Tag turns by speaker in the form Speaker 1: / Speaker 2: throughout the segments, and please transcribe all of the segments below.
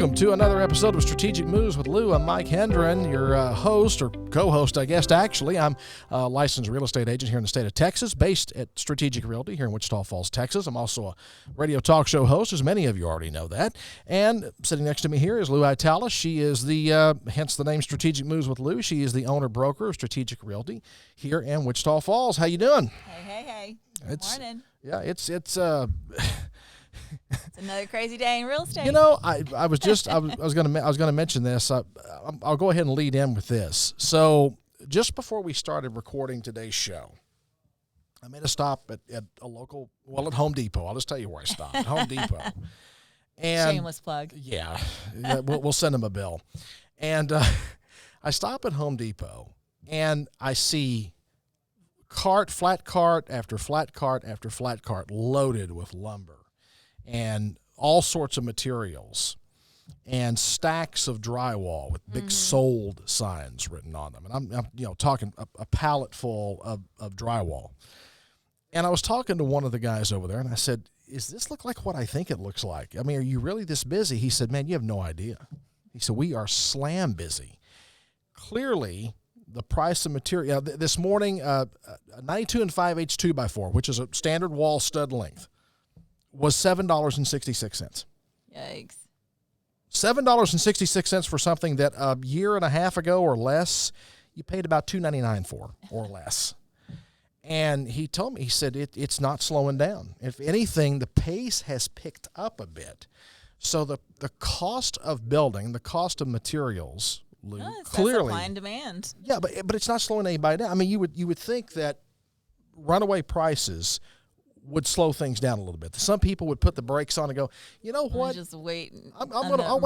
Speaker 1: Welcome to another episode of Strategic Moves with Lou. I'm Mike Hendren, your host or co-host, I guess, actually. I'm a licensed real estate agent here in the state of Texas, based at Strategic Realty here in Wichita Falls, Texas. I'm also a radio talk show host, as many of you already know that. And sitting next to me here is Lou Itala. She is the, hence the name Strategic Moves with Lou. She is the owner-broker of Strategic Realty here in Wichita Falls. How you doing?
Speaker 2: Hey. Good morning.
Speaker 1: Yeah, it's
Speaker 2: It's another crazy day in real estate.
Speaker 1: You know, I was going to mention this. I'll go ahead and lead in with this. So just before we started recording today's show, I made a stop at a local, at Home Depot. I'll just tell you where I stopped, at Home Depot. And
Speaker 2: shameless plug.
Speaker 1: Yeah, we'll send them a bill. And I stop at Home Depot, and I see flat cart after flat cart after flat cart loaded with lumber and all sorts of materials and stacks of drywall with big sold signs written on them. And I'm talking a pallet full of drywall. And I was talking to one of the guys over there, and I said, "Does this look like what I think it looks like? I mean, are you really this busy?" He said, "Man, you have no idea." He said, "We are slam busy." Clearly, the price of material, this morning, a 92 and 5/8 2x4, which is a standard wall stud length, was $7.66.
Speaker 2: Yikes.
Speaker 1: $7.66 for something that a year and a half ago or less, you paid about $2.99 for or less. And he told me, he said, it's not slowing down. If anything, the pace has picked up a bit. So the cost of building, the cost of materials, Lou, clearly
Speaker 2: supply and demand.
Speaker 1: Yeah, but it's not slowing anybody down. I mean, you would think that runaway prices would slow things down a little bit. Some people would put the brakes on and go, you know what?
Speaker 2: Just wait.
Speaker 1: I'll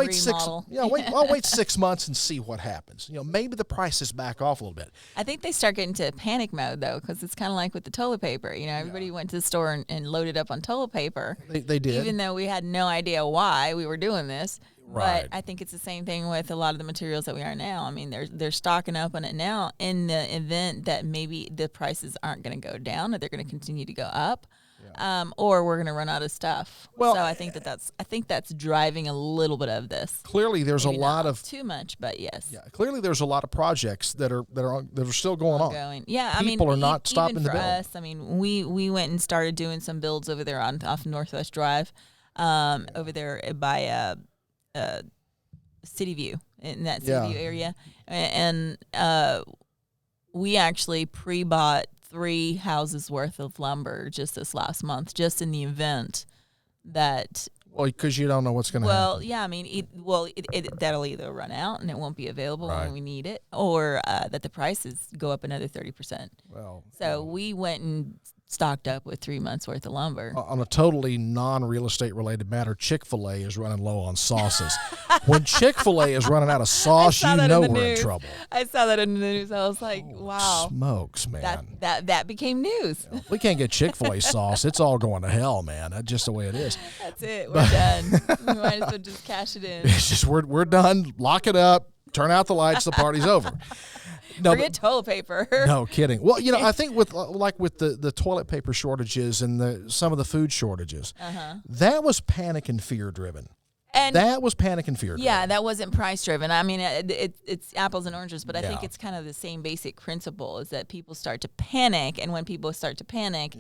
Speaker 1: wait I'll wait 6 months and see what happens. Maybe the prices back off a little bit.
Speaker 2: I think they start getting to panic mode though, because it's kind of like with the toilet paper. Everybody went to the store and loaded up on toilet paper.
Speaker 1: They did,
Speaker 2: even though we had no idea why we were doing this.
Speaker 1: Right.
Speaker 2: But I think it's the same thing with a lot of the materials that we are now. I mean, they're stocking up on it now in the event that maybe the prices aren't going to go down, or they're going to continue to go up. Or we're going to run out of stuff. Well, so I think that's driving a little bit of this.
Speaker 1: Clearly, there's maybe a lot of
Speaker 2: too much, but yes.
Speaker 1: Yeah, clearly there's a lot of projects that are still going on.
Speaker 2: Yeah,
Speaker 1: people are not stopping
Speaker 2: even
Speaker 1: to build.
Speaker 2: Us, I mean, we went and started doing some builds over there off Northwest Drive, over there by City View, in that City View area, and we actually pre-bought 3 houses worth of lumber just this last month, just in the event that.
Speaker 1: Well, because you don't know what's going to happen.
Speaker 2: Well, yeah, I mean, that'll either run out and it won't be available when we need it, or that the prices go up another 30%. We went and stocked up with 3 months worth of lumber.
Speaker 1: On a totally non-real estate related matter, Chick-fil-A is running low on sauces. When Chick-fil-A is running out of sauce, you know we're in trouble.
Speaker 2: I saw that in the news. I was like, wow.
Speaker 1: Smokes, man.
Speaker 2: That became news.
Speaker 1: If we can't get Chick-fil-A sauce, it's all going to hell, man. That's just the way it is.
Speaker 2: That's it. We're done. We might as well just cash it in.
Speaker 1: It's just we're done. Lock it up. Turn out the lights. The party's over.
Speaker 2: No, forget toilet paper.
Speaker 1: No kidding. Well, I think with the toilet paper shortages and some of the food shortages, that was panic and fear driven. And that was panic and fear driven.
Speaker 2: Yeah, that wasn't price driven. I mean, it's apples and oranges, but I think it's kind of the same basic principle: is that people start to panic, and when people start to panic,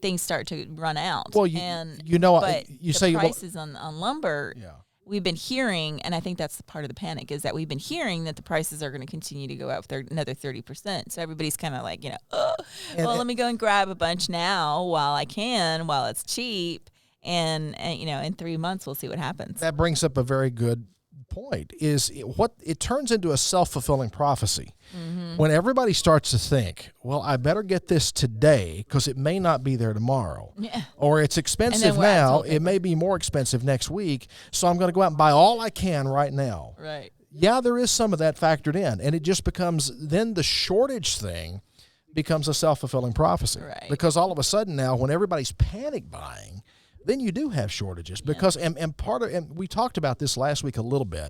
Speaker 2: things start to run out.
Speaker 1: Well,
Speaker 2: but
Speaker 1: you say
Speaker 2: prices on lumber. Yeah. We've been hearing, and I think that's the part of the panic, is that we've been hearing that the prices are going to continue to go up another 30%. So everybody's kind of like, let me go and grab a bunch now while it's cheap. And in 3 months, we'll see what happens.
Speaker 1: That brings up a very good point, is it turns into a self-fulfilling prophecy. Mm-hmm. When everybody starts to think, well, I better get this today because it may not be there tomorrow. Yeah. Or it's expensive now, it may be more expensive next week, so I'm going to go out and buy all I can right now.
Speaker 2: Right.
Speaker 1: Yeah, there is some of that factored in, and it just becomes, then the shortage thing becomes a self-fulfilling prophecy.
Speaker 2: Right.
Speaker 1: Because all of a sudden now, when everybody's panic buying, then you do have shortages because and we talked about this last week a little bit.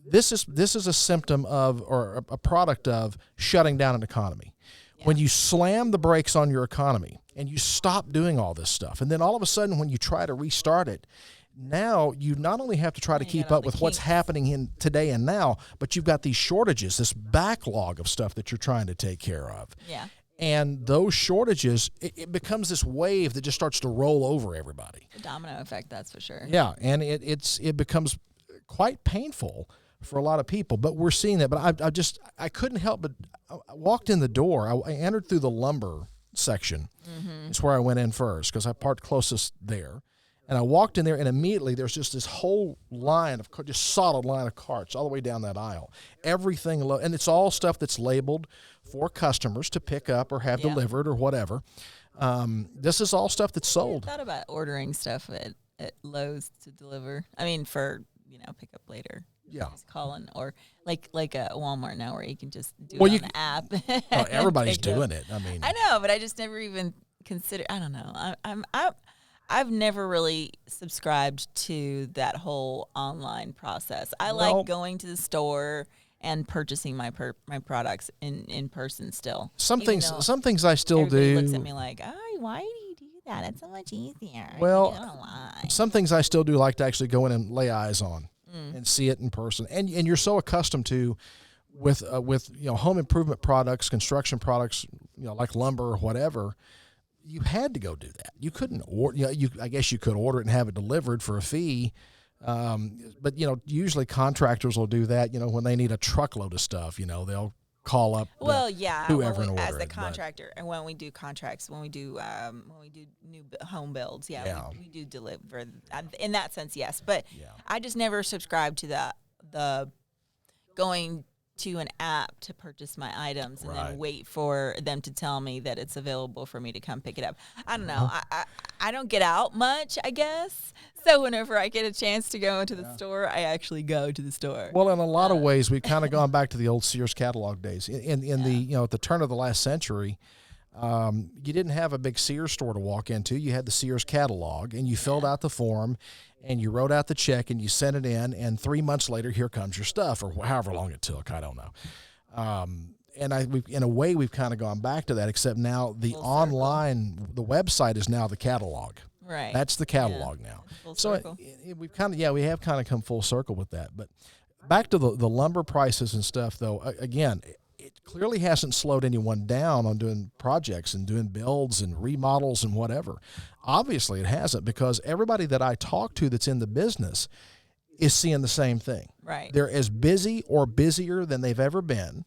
Speaker 1: This is a symptom of, or a product of, shutting down an economy. Yeah. When you slam the brakes on your economy and you stop doing all this stuff, and then all of a sudden when you try to restart it, now you not only have to try to
Speaker 2: You
Speaker 1: keep
Speaker 2: got all
Speaker 1: up
Speaker 2: the
Speaker 1: with what's
Speaker 2: kinks.
Speaker 1: happening in today and now, but you've got these shortages, this backlog of stuff that you're trying to take care of.
Speaker 2: Yeah.
Speaker 1: And those shortages, it becomes this wave that just starts to roll over everybody.
Speaker 2: The domino effect, that's for sure.
Speaker 1: Yeah, and it becomes quite painful for a lot of people. But we're seeing that. But I couldn't help but I walked in the door. I entered through the lumber section. It's where I went in first because I parked closest there. And I walked in there, and immediately there's just this whole line of just solid line of carts all the way down that aisle. Everything, and it's all stuff that's labeled for customers to pick up or have delivered or whatever. This is all stuff that's sold.
Speaker 2: I thought about ordering stuff at Lowe's to deliver. I mean, for pick up later.
Speaker 1: Yeah.
Speaker 2: Just calling, or like a Walmart now where you can just do
Speaker 1: Well,
Speaker 2: it on the app.
Speaker 1: Well, everybody's
Speaker 2: Pick up.
Speaker 1: doing it. I mean,
Speaker 2: I know, but I just never even considered. I don't know. I've never really subscribed to that whole online process. I like going to the store and purchasing my products in person still.
Speaker 1: Some things I still
Speaker 2: Everybody
Speaker 1: do.
Speaker 2: looks at me like, "Oh, why do you do that? It's so much easier."
Speaker 1: Well,
Speaker 2: I don't know why.
Speaker 1: Some things I still do like to actually go in and lay eyes on and see it in person. And you're so accustomed to with home improvement products, construction products, like lumber or whatever. You had to go do that. You couldn't order. I guess you could order it and have it delivered for a fee. But usually contractors will do that. When they need a truckload of stuff, they'll call up. Whoever and order
Speaker 2: as the
Speaker 1: it,
Speaker 2: contractor, and when we do contracts, when we do new home builds, we do deliver. In that sense, yes. But I just never subscribed to the going to an app to purchase my items and then wait for them to tell me that it's available for me to come pick it up. I don't know. I don't get out much, I guess. So whenever I get a chance to go into the store, I actually go to the store.
Speaker 1: Well, in a lot of ways, we've kind of gone back to the old Sears catalog days. In the at the turn of the last century, you didn't have a big Sears store to walk into. You had the Sears catalog, and you filled out the form, and you wrote out the check, and you sent it in, and 3 months later, here comes your stuff, or however long it took. I don't know. In a way, we've kind of gone back to that, except now the the website is now the catalog.
Speaker 2: Right.
Speaker 1: That's the catalog now.
Speaker 2: Full
Speaker 1: So
Speaker 2: circle.
Speaker 1: we have kind of come full circle with that. But back to the lumber prices and stuff, though, again, it clearly hasn't slowed anyone down on doing projects and doing builds and remodels and whatever. Obviously, it hasn't, because everybody that I talk to that's in the business is seeing the same thing.
Speaker 2: Right.
Speaker 1: They're as busy or busier than they've ever been.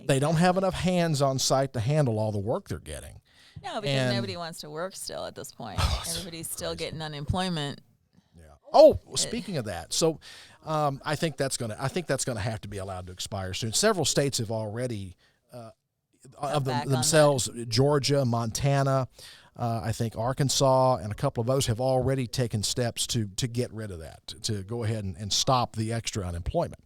Speaker 1: They don't have enough hands on site to handle all the work they're getting.
Speaker 2: No, because nobody wants to work still at this point. Everybody's still getting unemployment.
Speaker 1: Yeah. Oh, speaking of that, so I think that's gonna have to be allowed to expire soon. Several states have already themselves. Georgia, Montana, I think Arkansas, and a couple of others have already taken steps to get rid of that, to go ahead and stop the extra unemployment.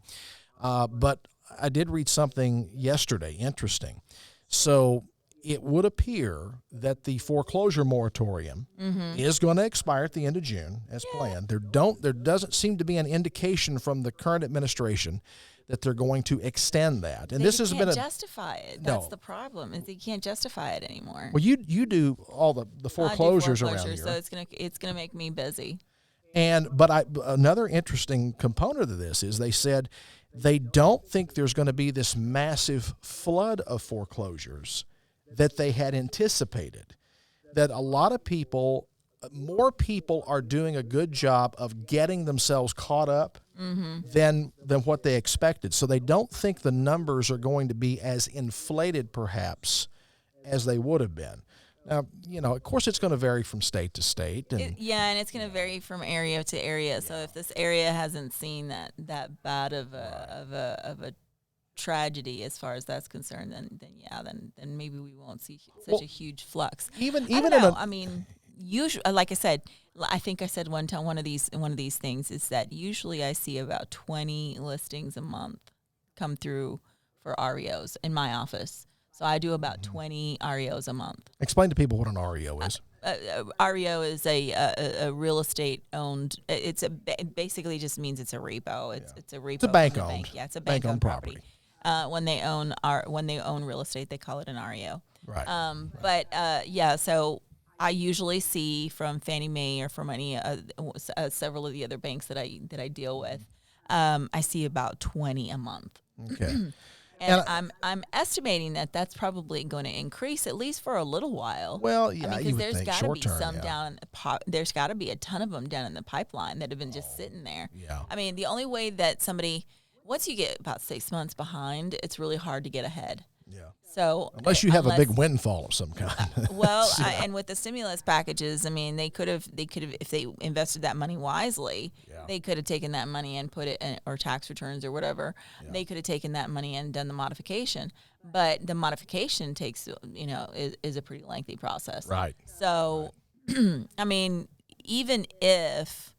Speaker 1: But I did read something yesterday, interesting. So it would appear that the foreclosure moratorium is going to expire at the end of June as planned. There doesn't seem to be an indication from the current administration that they're going to extend that. And this has been
Speaker 2: justify it. That's the problem. Is they can't justify it anymore.
Speaker 1: Well, you do all the foreclosures around here.
Speaker 2: So it's gonna make me busy.
Speaker 1: But another interesting component of this is they said they don't think there's going to be this massive flood of foreclosures that they had anticipated. That a lot of more people are doing a good job of getting themselves caught up than what they expected. So they don't think the numbers are going to be as inflated, perhaps, as they would have been. Now, of course, it's going to vary from state to state. And
Speaker 2: it's going to vary from area to area. So if this area hasn't seen that bad of a tragedy as far as that's concerned, then maybe we won't see such a huge flux. Usually, like I said, I think I said one time one of these things is that usually I see about 20 listings a month come through for REOs in my office. So I do about 20 REOs a month.
Speaker 1: Explain to people what an REO is.
Speaker 2: REO is a real estate owned. It basically just means it's a repo. It's a repo.
Speaker 1: It's a bank owned.
Speaker 2: Bank. Yeah, it's a bank owned property. When they own real estate, they call it an REO.
Speaker 1: Right.
Speaker 2: So I usually see from Fannie Mae or from any several of the other banks that I deal with, I see about 20 a month.
Speaker 1: Okay.
Speaker 2: And I'm estimating that that's probably going to increase at least for a little while.
Speaker 1: Well, yeah,
Speaker 2: I mean,
Speaker 1: you
Speaker 2: because
Speaker 1: would
Speaker 2: there's
Speaker 1: think
Speaker 2: got to
Speaker 1: short
Speaker 2: be
Speaker 1: term,
Speaker 2: some
Speaker 1: yeah.
Speaker 2: down. There's got to be a ton of them down in the pipeline that have been just sitting there.
Speaker 1: Yeah.
Speaker 2: I mean, the only way that somebody, once you get about 6 months behind, it's really hard to get ahead.
Speaker 1: Yeah.
Speaker 2: So
Speaker 1: Unless you have a big windfall of some kind.
Speaker 2: Well, and with the stimulus packages, I mean, they could have, if they invested that money wisely, they could have taken that money and put it in, or tax returns or whatever. They could have taken that money and done the modification. But the modification takes, is a pretty lengthy process.
Speaker 1: Right.
Speaker 2: So, I mean, even if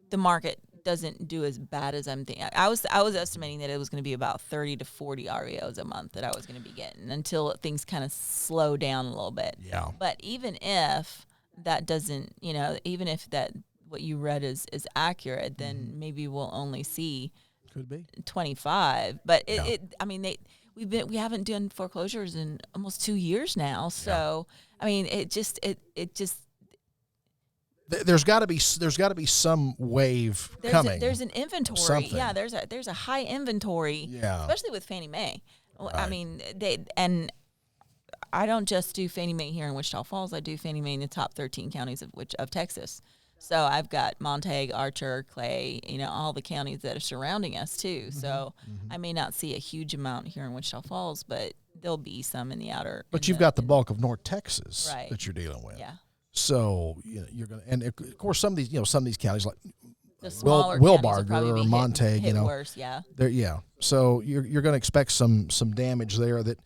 Speaker 2: the market doesn't do as bad as I'm thinking, I was estimating that it was going to be about 30 to 40 REOs a month that I was going to be getting until things kind of slow down a little bit.
Speaker 1: Yeah.
Speaker 2: But even if that doesn't, even if that what you read is accurate, then maybe we'll only see
Speaker 1: Could be
Speaker 2: 25. But I mean, we haven't done foreclosures in almost 2 years now. So I mean, it just.
Speaker 1: There's got to be some wave coming.
Speaker 2: There's an inventory.
Speaker 1: Something.
Speaker 2: Yeah, there's a high inventory.
Speaker 1: Yeah.
Speaker 2: Especially with Fannie Mae.
Speaker 1: Right.
Speaker 2: I mean, I don't just do Fannie Mae here in Wichita Falls. I do Fannie Mae in the top 13 counties of Texas. So I've got Montague, Archer, Clay, all the counties that are surrounding us too. So I may not see a huge amount here in Wichita Falls, but there'll be some in the outer.
Speaker 1: But you've got the bulk of North Texas that you're dealing with.
Speaker 2: Yeah.
Speaker 1: So you're gonna, and of course some of these counties like
Speaker 2: the smaller counties will
Speaker 1: Wilbarger
Speaker 2: probably
Speaker 1: or
Speaker 2: be
Speaker 1: Montague,
Speaker 2: hit worse, yeah.
Speaker 1: So you're going to expect some damage there that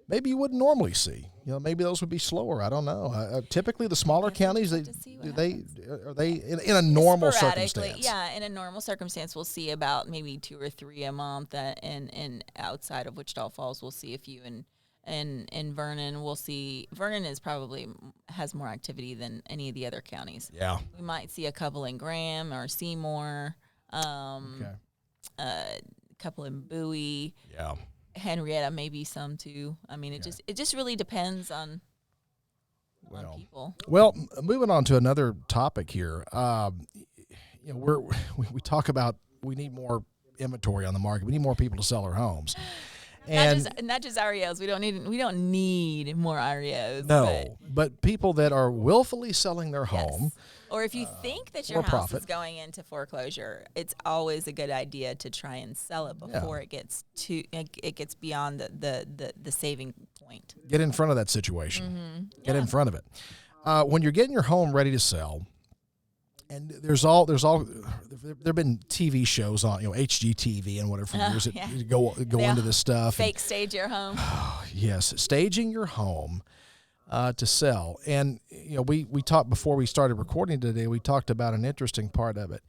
Speaker 1: maybe you wouldn't normally see. Maybe those would be slower. I don't know. Typically, the smaller counties, are they in a normal circumstance?
Speaker 2: Yeah, in a normal circumstance, we'll see about maybe 2 or 3 a month, and outside of Wichita Falls, we'll see a few in Vernon. We'll see Vernon has more activity than any of the other counties.
Speaker 1: Yeah,
Speaker 2: we might see a couple in Graham or Seymour. A couple in Bowie.
Speaker 1: Yeah.
Speaker 2: Henrietta, maybe some too. I mean, it just really depends on people.
Speaker 1: Well, moving on to another topic here. We talk about we need more inventory on the market. We need more people to sell their homes. And
Speaker 2: not just REOs. We don't need more REOs.
Speaker 1: No, but people that are willfully selling their home.
Speaker 2: Or if you think that your house is going into foreclosure, it's always a good idea to try and sell it before it gets beyond the saving point.
Speaker 1: Get in front of that situation. Mm-hmm. Get in front of it. When you're getting your home ready to sell, and there've been TV shows on, HGTV and whatever, for years that go into this stuff.
Speaker 2: Fake stage your home.
Speaker 1: Yes, staging your home to sell. And we talked before we started recording today. We talked about an interesting part of it.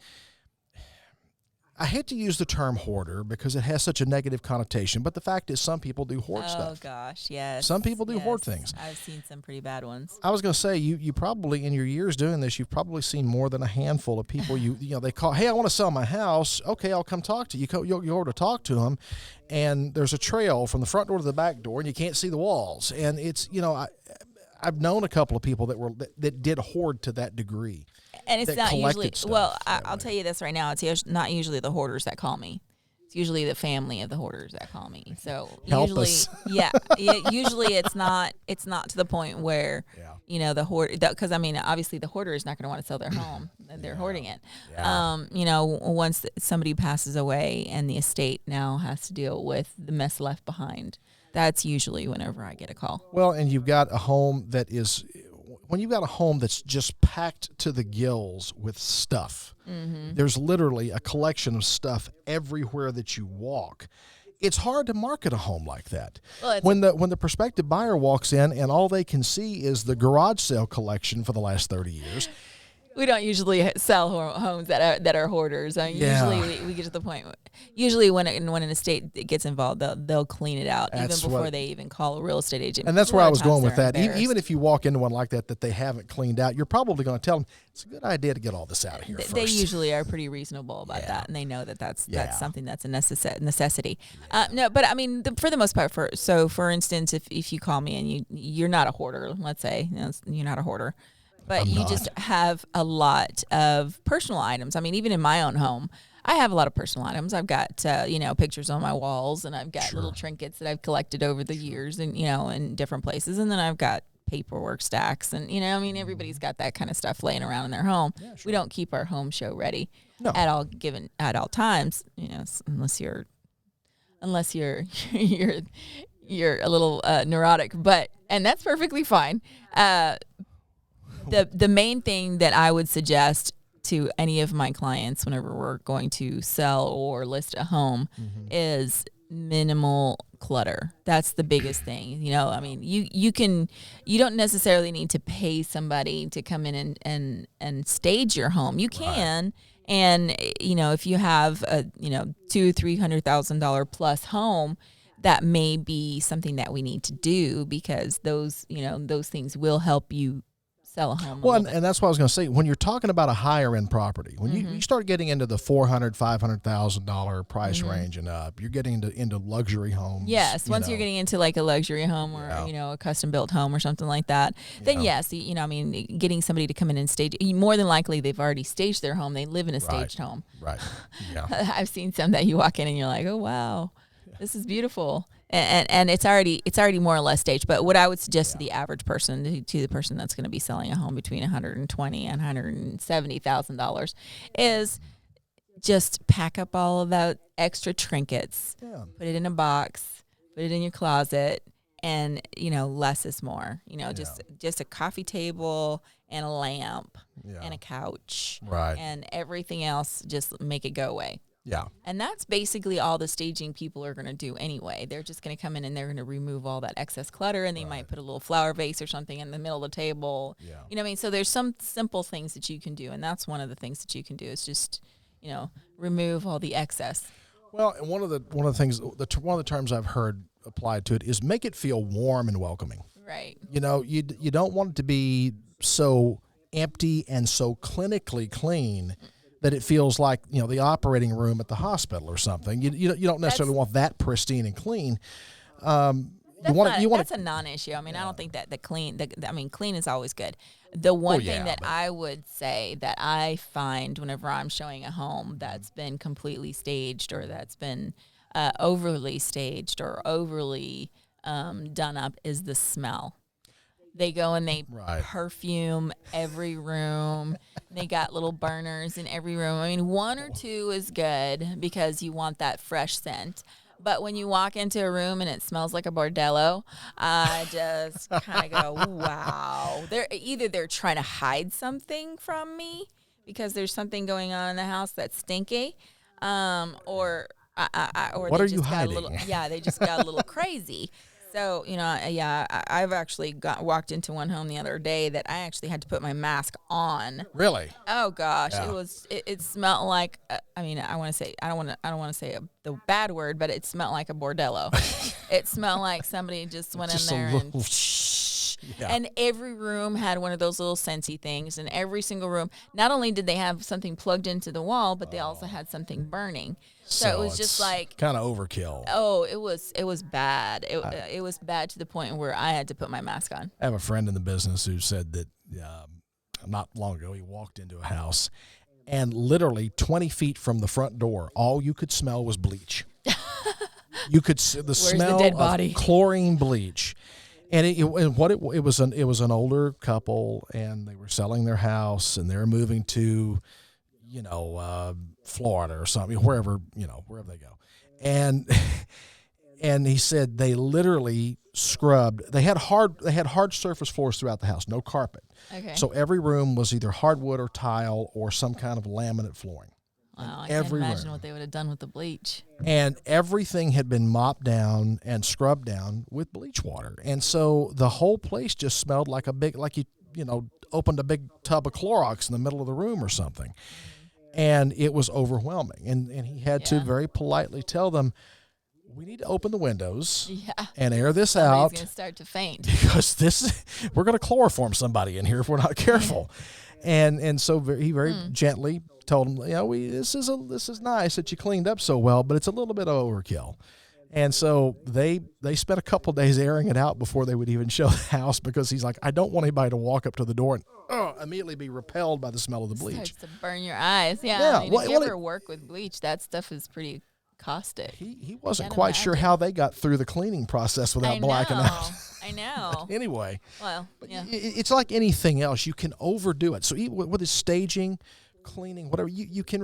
Speaker 1: I hate to use the term hoarder because it has such a negative connotation, but the fact is some people do hoard stuff.
Speaker 2: Oh, gosh, yes.
Speaker 1: Some people do hoard things.
Speaker 2: I've seen some pretty bad ones.
Speaker 1: I was going to say, you probably, in your years doing this, you've probably seen more than a handful of people. They call, hey, I want to sell my house. Okay, I'll come talk to you. You go over to talk to them, and there's a trail from the front door to the back door, and you can't see the walls. And it's, I've known a couple of people that did hoard to that degree.
Speaker 2: And it's not usually, I'll tell you this right now, it's not usually the hoarders that call me. It's usually the family of the hoarders that call me. So usually it's not to the point where, the hoarder, because obviously the hoarder is not going to want to sell their home. They're hoarding it. Yeah. Once somebody passes away and the estate now has to deal with the mess left behind, that's usually whenever I get a call.
Speaker 1: Well, and you've got a home when you've got a home that's just packed to the gills with stuff, there's literally a collection of stuff everywhere that you walk. It's hard to market a home like that. Well, when the prospective buyer walks in and all they can see is the garage sale collection for the last 30 years,
Speaker 2: we don't usually sell homes that are hoarders. I mean, usually we get to the point. Usually when an estate gets involved, they'll clean it out even before they even call a real estate agent.
Speaker 1: And that's where I was going with that. Even if you walk into one like that they haven't cleaned out, you're probably going to tell them it's a good idea to get all this out of here first.
Speaker 2: They usually are pretty reasonable about that, and they know that's something that's a necessity. No, but I mean, for the most part, for instance, if you call me and you're not a hoarder, let's say you're not a hoarder. But you just have a lot of personal items. I mean, even in my own home, I have a lot of personal items. I've got, pictures on my walls, and I've got little trinkets that I've collected over the years and, in different places. And then I've got paperwork stacks and, everybody's got that kind of stuff laying around in their home. Yeah, sure. We don't keep our home show ready at all times, unless you're you're a little neurotic, and that's perfectly fine. The main thing that I would suggest to any of my clients whenever we're going to sell or list a home is minimal clutter. That's the biggest thing. I mean, you don't necessarily need to pay somebody to come in and stage your home. You can. Right. And, if you have a, $200,000-$300,000 plus home, that may be something that we need to do because those things will help you sell a home. Well,
Speaker 1: and that's what I was going to say. When you're talking about a higher end property, when you start getting into the $400,000-$500,000 price range and up, you're getting into luxury homes.
Speaker 2: Yes, once you're getting into like a luxury home or a custom built home or something like that, then yes, getting somebody to come in and stage. More than likely, they've already staged their home. They live in a staged home.
Speaker 1: Right. Yeah.
Speaker 2: I've seen some that you walk in and you're like, oh wow, this is beautiful. And it's already more or less staged. But what I would suggest to the average person, to the person that's going to be selling a home between $120,000 and $170,000, is just pack up all of that extra trinkets, put it in a box, put it in your closet, and less is more. Just a coffee table and a lamp and a couch, and everything else, just make it go away.
Speaker 1: Yeah.
Speaker 2: And that's basically all the staging people are going to do anyway. They're just going to come in and they're going to remove all that excess clutter, and they might put a little flower vase or something in the middle of the table. Yeah. You know what I mean? So there's some simple things that you can do, and that's one of the things that you can do is just, remove all the excess.
Speaker 1: Well, and one of the things, one of the terms I've heard applied to it is make it feel warm and welcoming.
Speaker 2: Right.
Speaker 1: You don't want it to be so empty and so clinically clean that it feels like, the operating room at the hospital or something. You don't necessarily want that pristine and clean.
Speaker 2: That's a non-issue. I mean, I don't think that clean is always good. The one thing that I would say that I find whenever I'm showing a home that's been completely staged or that's been overly staged or overly done up is the smell. They go and they perfume every room. They got little burners in every room. I mean, one or two is good because you want that fresh scent. But when you walk into a room and it smells like a bordello, I just kind of go, wow. They're trying to hide something from me because there's something going on in the house that's stinky, or
Speaker 1: what are you hiding?
Speaker 2: They just got a little crazy. So, I've actually walked into one home the other day that I actually had to put my mask on.
Speaker 1: Really?
Speaker 2: Oh gosh, yeah. It smelled like I don't want to say the bad word, but it smelled like a bordello. It smelled like somebody just went in there and every room had one of those little scentsy things, and every single room, not only did they have something plugged into the wall, but they also had something burning. So it was just like
Speaker 1: kind of overkill.
Speaker 2: Oh, it was bad. It was bad to the point where I had to put my mask on.
Speaker 1: I have a friend in the business who said that not long ago he walked into a house and literally 20 feet from the front door, all you could smell was bleach. You could see the smell of chlorine bleach. And it was an older couple, and they were selling their house, and they were moving to, Florida or something, wherever they go. And he said they literally scrubbed. They had hard surface floors throughout the house, no carpet.
Speaker 2: Okay.
Speaker 1: So every room was either hardwood or tile or some kind of laminate flooring.
Speaker 2: Wow, I can't imagine what they would have done with the bleach.
Speaker 1: And everything had been mopped down and scrubbed down with bleach water. And so the whole place just smelled like opened a big tub of Clorox in the middle of the room or something. And it was overwhelming. And he had to very politely tell them, we need to open the windows and air this out.
Speaker 2: Somebody's going to start to faint.
Speaker 1: Because we're going to chloroform somebody in here if we're not careful. And so he very gently told him, this is nice that you cleaned up so well, but it's a little bit of overkill. And so they spent a couple of days airing it out before they would even show the house, because he's like, I don't want anybody to walk up to the door and immediately be repelled by the smell of the bleach.
Speaker 2: Starts to burn your eyes. Yeah.
Speaker 1: Yeah.
Speaker 2: If you ever work with bleach, that stuff is pretty caustic.
Speaker 1: He wasn't quite sure how they got through the cleaning process without blacking out.
Speaker 2: I know.
Speaker 1: Anyway.
Speaker 2: Well, yeah.
Speaker 1: It's like anything else. You can overdo it. So even with the staging, cleaning, whatever, you can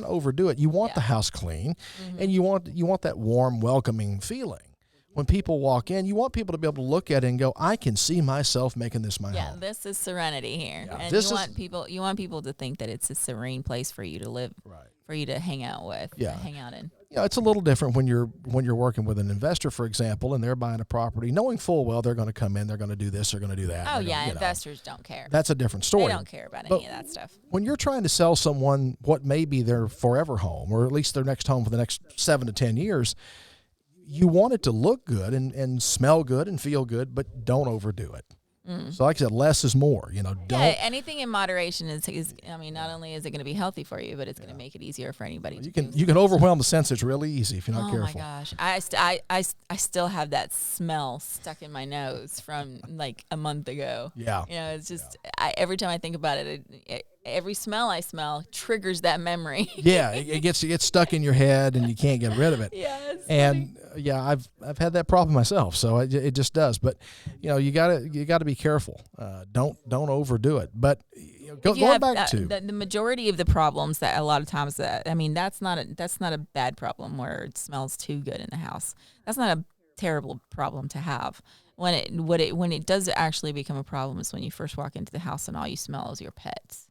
Speaker 1: overdo it. You want the house clean, and you want that warm, welcoming feeling. When people walk in, you want people to be able to look at it and go, I can see myself making this my home.
Speaker 2: Yeah, this is serenity here.
Speaker 1: Yeah,
Speaker 2: and you want people to think that it's a serene place for you to live, for you to hang out with, hang out in.
Speaker 1: It's a little different when you're working with an investor, for example, and they're buying a property, knowing full well they're going to come in, they're going to do this, they're going to do that.
Speaker 2: Oh, yeah, investors don't care.
Speaker 1: That's a different story.
Speaker 2: They don't care about any of that stuff.
Speaker 1: When you're trying to sell someone what may be their forever home, or at least their next home for the next 7 to 10 years, you want it to look good and smell good and feel good, but don't overdo it. So like I said, less is more. Don't.
Speaker 2: Anything in moderation is. I mean, not only is it going to be healthy for you, but it's going to make it easier for anybody.
Speaker 1: You can overwhelm the senses really easy if you're not careful.
Speaker 2: Oh my gosh, I still have that smell stuck in my nose from like a month ago.
Speaker 1: Yeah.
Speaker 2: It's just every time I think about it, every smell I smell triggers that memory.
Speaker 1: Yeah, it gets stuck in your head and you can't get rid of it.
Speaker 2: Yeah.
Speaker 1: And I've had that problem myself, so it just does. But you gotta be careful. Don't overdo it. But going back to
Speaker 2: the majority of the problems that a lot of times that's not a bad problem where it smells too good in the house. That's not a terrible problem to have. When it does actually become a problem is when you first walk into the house and all you smell is your pets.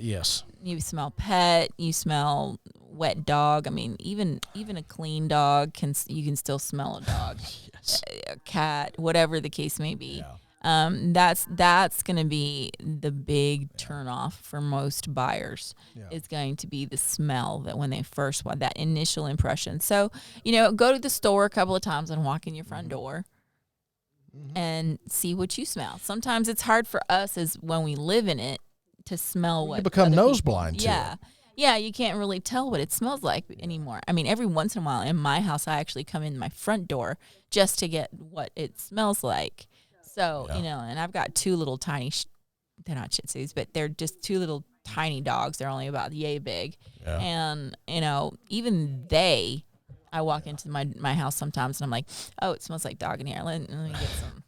Speaker 1: Yes.
Speaker 2: You smell pet. You smell wet dog. I mean, even a clean dog you can still smell a dog.
Speaker 1: Yes.
Speaker 2: A cat, whatever the case may be.
Speaker 1: Yeah.
Speaker 2: That's going to be the big turnoff for most buyers. Yeah. It's going to be the smell that when they first want that initial impression. So go to the store a couple of times and walk in your front door. And see what you smell. Sometimes it's hard for us as when we live in it to smell what
Speaker 1: you become nose blind to it.
Speaker 2: Yeah, you can't really tell what it smells like anymore. I mean, every once in a while in my house, I actually come in my front door just to get what it smells like. So, and I've got two little tiny, they're not Shih Tzus, but they're just two little tiny dogs. They're only about yay big. Yeah. And, even I walk into my house sometimes and I'm like, oh, it smells like dog in here. Let me get some.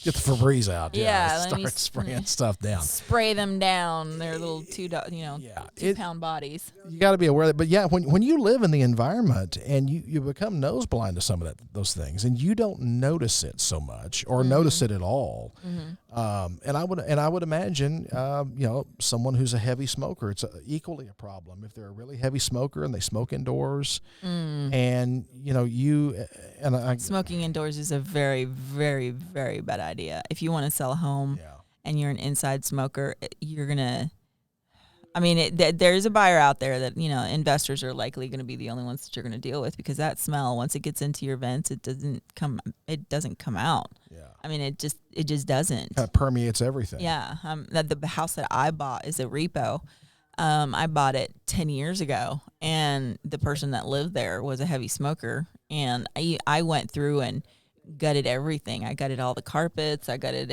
Speaker 1: Get the Febreze out.
Speaker 2: Start
Speaker 1: spraying stuff down.
Speaker 2: Spray them down. They're little 2-pound bodies.
Speaker 1: You got to be aware of that. But when you live in the environment and you become nose blind to some of those things, and you don't notice it so much or notice it at all. And I would imagine, someone who's a heavy smoker, it's equally a problem. If they're a really heavy smoker and they smoke indoors, and
Speaker 2: smoking indoors is a very, very, very bad idea. If you want to sell a home and you're an inside smoker, you're gonna. I mean, there's a buyer out there that investors are likely going to be the only ones that you're going to deal with, because that smell, once it gets into your vents, it doesn't come out. Yeah. I mean, it just doesn't.
Speaker 1: Kind of permeates everything.
Speaker 2: Yeah. The house that I bought is a repo. I bought it 10 years ago, and the person that lived there was a heavy smoker, and I went through and gutted everything. I gutted all the carpets. I gutted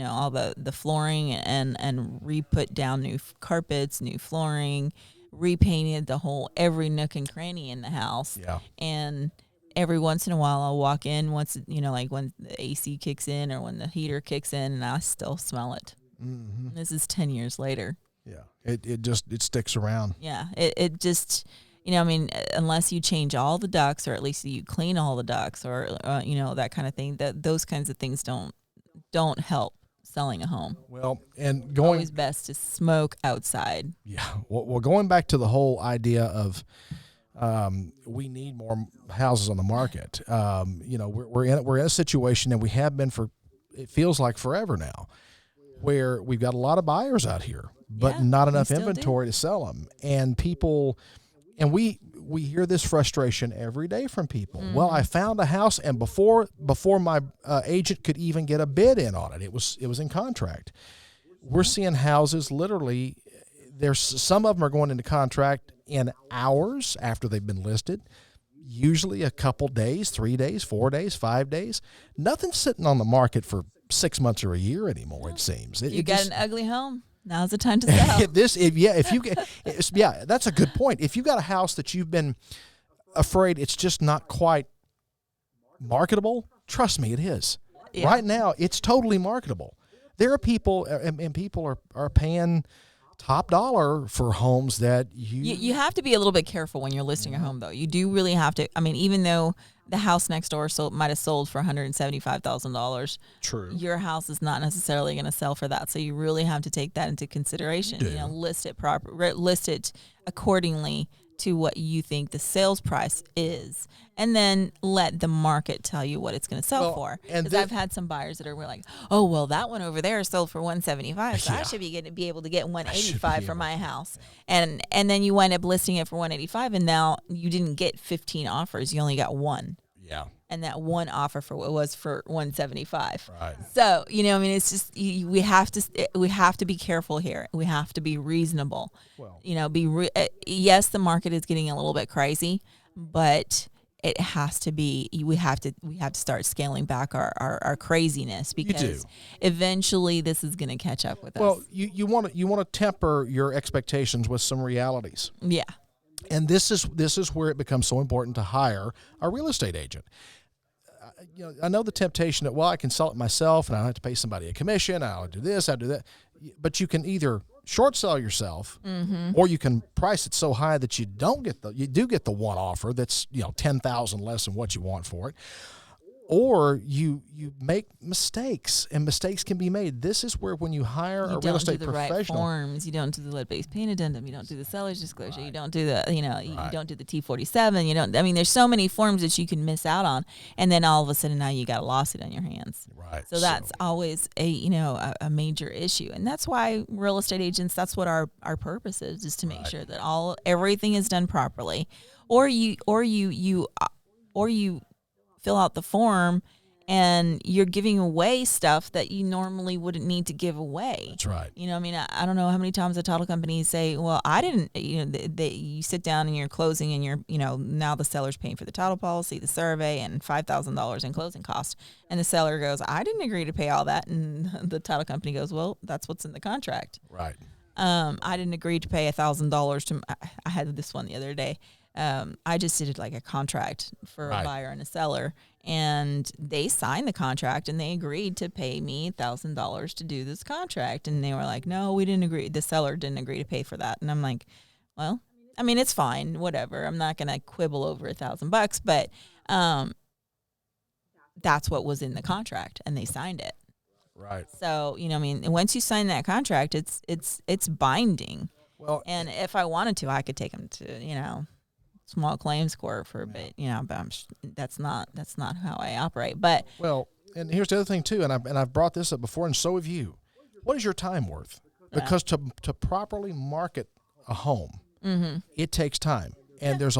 Speaker 2: all the flooring and re-put down new carpets, new flooring, repainted every nook and cranny in the house. Yeah. And every once in a while I'll walk in like when the AC kicks in or when the heater kicks in, and I still smell it. Mm-hmm. This is 10 years later.
Speaker 1: Yeah. It sticks around.
Speaker 2: Yeah. It just, unless you change all the ducts, or at least you clean all the ducts, or that kind of thing, those kinds of things don't help selling a home.
Speaker 1: Well, and
Speaker 2: always best to smoke outside.
Speaker 1: Yeah. Well, going back to the whole idea of we need more houses on the market. We're in a situation, and we have been for, it feels like forever now, where we've got a lot of buyers out here, but
Speaker 2: Yeah,
Speaker 1: not
Speaker 2: we
Speaker 1: enough
Speaker 2: still
Speaker 1: inventory to sell them. And people, and we hear this frustration every day from people. Well, I found a house, and before my agent could even get a bid in on it, it was in contract. We're seeing houses literally. There's some of them are going into contract in hours after they've been listed. Usually a couple days, 3 days, 4 days, 5 days. Nothing's sitting on the market for 6 months or a year anymore. It seems.
Speaker 2: You got an ugly home. Now's the time to sell.
Speaker 1: That's a good point. If you've got a house that you've been afraid it's just not quite marketable, trust me, it is.
Speaker 2: Yeah.
Speaker 1: Right now, it's totally marketable. There are people, and people are paying top dollar for homes that
Speaker 2: you have to be a little bit careful when you're listing a home, though. You do really have to. I mean, even though the house next door might have sold for $175,000,
Speaker 1: true,
Speaker 2: your house is not necessarily going to sell for that. So you really have to take that into consideration. You know, list it accordingly to what you think the sales price is, and then let the market tell you what it's going to sell for. Because I've had some buyers that are like, oh, well, that one over there sold for $175, so I should be able to get $185 for my house. And then you wind up listing it for $185, and now you didn't get 15 offers, you only got one.
Speaker 1: Yeah.
Speaker 2: And that one offer was for $175.
Speaker 1: Right.
Speaker 2: So, you know, I mean, it's just we have to be careful here. We have to be reasonable.
Speaker 1: Well,
Speaker 2: you know, yes, the market is getting a little bit crazy, but it has to be. We have to start scaling back our craziness, because eventually this is going to catch up with us.
Speaker 1: Well, you want to temper your expectations with some realities.
Speaker 2: Yeah.
Speaker 1: And this is where it becomes so important to hire a real estate agent. I know the temptation that, well, I can sell it myself and I don't have to pay somebody a commission. I'll do this, I'll do that. But you can either short sell yourself, or you can price it so high that you do get the one offer that's $10,000 less than what you want for it. Or you make mistakes, and mistakes can be made. This is where, when you hire a real estate professional,
Speaker 2: right forms, you don't do the lead-based paint addendum, you don't do the seller's disclosure, you don't do the you don't do the T47, you don't. I mean, there's so many forms that you can miss out on, and then all of a sudden now you got a lawsuit on your hands.
Speaker 1: Right.
Speaker 2: So that's always a major issue, and that's why real estate agents. That's what our purpose is to make sure that everything is done properly, or you fill out the form and you're giving away stuff that you normally wouldn't need to give away.
Speaker 1: That's right.
Speaker 2: I mean, I don't know how many times the title companies say, well, I didn't, you sit down and you're closing and you're, now the seller's paying for the title policy, the survey, and $5,000 in closing costs. And the seller goes, I didn't agree to pay all that. And the title company goes, well, that's what's in the contract.
Speaker 1: Right.
Speaker 2: I didn't agree to pay $1,000 I had this one the other day. I just did like a contract for a buyer and a seller, and they signed the contract and they agreed to pay me $1,000 to do this contract. And they were like, no, we didn't agree. The seller didn't agree to pay for that. And I'm like, well, I mean, it's fine, whatever. I'm not going to quibble over $1,000, but, that's what was in the contract, and they signed it.
Speaker 1: Right.
Speaker 2: So, I mean, once you sign that contract, it's binding.
Speaker 1: Well,
Speaker 2: and if I wanted to, I could take them to, small claims court for a bit, but that's not how I operate. But
Speaker 1: and here's the other thing too, and I've brought this up before, and so have you. What is your time worth? Because to properly market a home, it takes time, and it's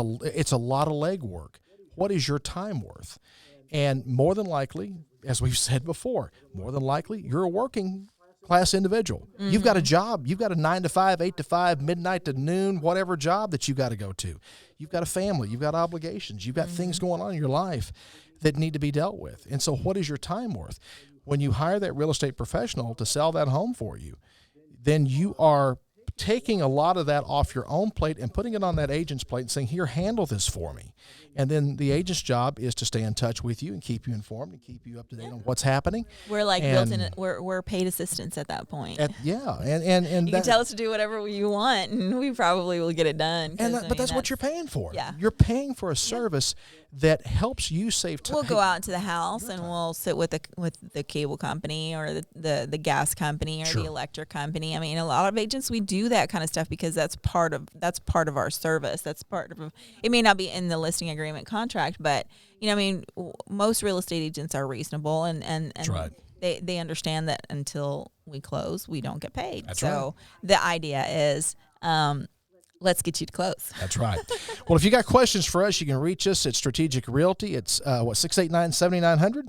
Speaker 1: a lot of legwork. What is your time worth? And more than likely, as we've said before, you're a working class individual. You've got a job. You've got a 9 to 5, 8 to 5, midnight to noon, whatever job that you got to go to. You've got a family. You've got obligations. You've got things going on in your life that need to be dealt with. And so what is your time worth? When you hire that real estate professional to sell that home for you, then you are taking a lot of that off your own plate and putting it on that agent's plate and saying, here, handle this for me. And then the agent's job is to stay in touch with you and keep you informed and keep you up to date on what's happening.
Speaker 2: We're like built-in. We're paid assistants at that point.
Speaker 1: And you
Speaker 2: can tell us to do whatever you want, and we probably will get it done.
Speaker 1: But that's what you're paying for.
Speaker 2: Yeah,
Speaker 1: you're paying for a service that helps you save time.
Speaker 2: We'll go out to the house and we'll sit with the cable company or the gas company or the electric company. I mean, a lot of agents, we do that kind of stuff because that's part of our service. That's part of it. May not be in the listing agreement contract, but most real estate agents are reasonable and
Speaker 1: that's right.
Speaker 2: They understand that until we close, we don't get paid.
Speaker 1: That's
Speaker 2: so the idea is, let's get you to close.
Speaker 1: That's right. Well, if you got questions for us, you can reach us at Strategic Realty. It's 689-7900?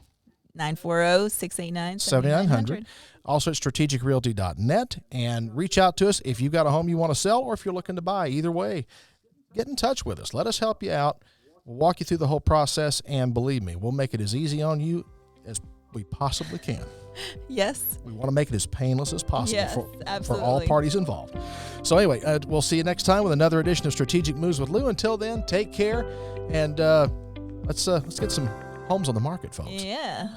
Speaker 2: 940-689-7900.
Speaker 1: Also at strategicrealty.net, and reach out to us if you've got a home you want to sell or if you're looking to buy. Either way, get in touch with us. Let us help you out. We'll walk you through the whole process, and believe me, we'll make it as easy on you as we possibly can.
Speaker 2: Yes.
Speaker 1: We want to make it as painless as possible
Speaker 2: Yes,
Speaker 1: for
Speaker 2: absolutely.
Speaker 1: all parties involved. So anyway, we'll see you next time with another edition of Strategic Moves with Lou. Until then, take care, and let's get some homes on the market, folks.
Speaker 2: Yeah.